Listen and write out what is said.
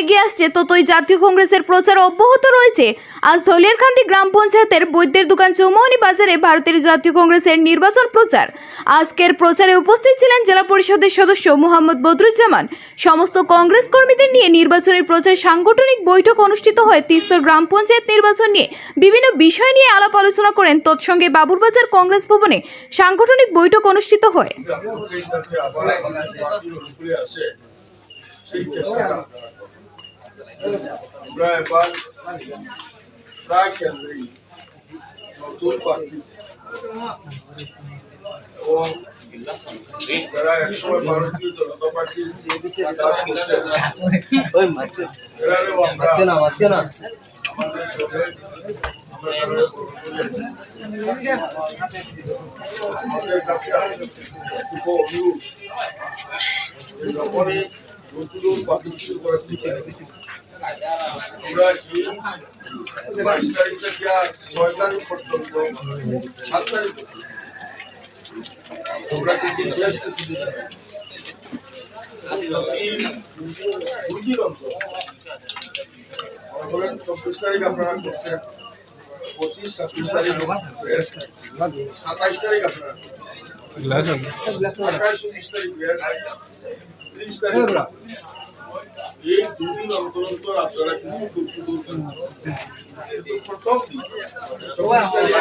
এগিয়ে আসছে ততই জাতীয় কংগ্রেসের প্রচার অব্যাহত রয়েছে। আজ ধলিয়ারকান্দি গ্রাম পঞ্চায়েতের বৈদ্যের দোকান চৌমুহনী বাজারে ভারতের জাতীয় কংগ্রেসের নির্বাচন প্রচার। আজকের প্রচারে উপস্থিত ছিলেন জেলা পরিষদের সদস্য মোহাম্মদ বদরুজ্জামান। সমস্ত কংগ্রেস কর্মীদের নিয়ে নির্বাচনী প্রচার সাংগঠনিক বৈঠক অনুষ্ঠিত হয়। তিস্তর গ্রাম পঞ্চায়েত নির্বাচন নিয়ে বিভিন্ন বিষয় নিয়ে আলাপ আলোচনা করেন। তৎসঙ্গে বাবুরবাজার কংগ্রেস ভবনে সাংগঠনিক বৈঠক অনুষ্ঠিত হয়। সেই চেষ্টাটা আমরা এবার প্রায় কেন্দ্রেই নতুন প্রার্থী এবং যারা একসময় ভারতীয় জনতা পার্টির কাজ করছেন এরাও আমরা আমাদের আমাদের কাছে অনুরোধ যখনই নতুন পার্টিসিপেট করার থেকে আমরা এই 22 তারিখ থেকে 6 তারিখ পর্যন্ত 7 তারিখ আমরা কিন্তু দেশ দুই দিন অন্তর 24 তারিখ আপনারা করছেন, 25-26 তারিখ 27 তারিখ আপনারা 28-29 তারিখ 30 তারিখ এই দুদিন অন্তর অন্তর আপনারা কিন্তু প্রথম 24 তারিখ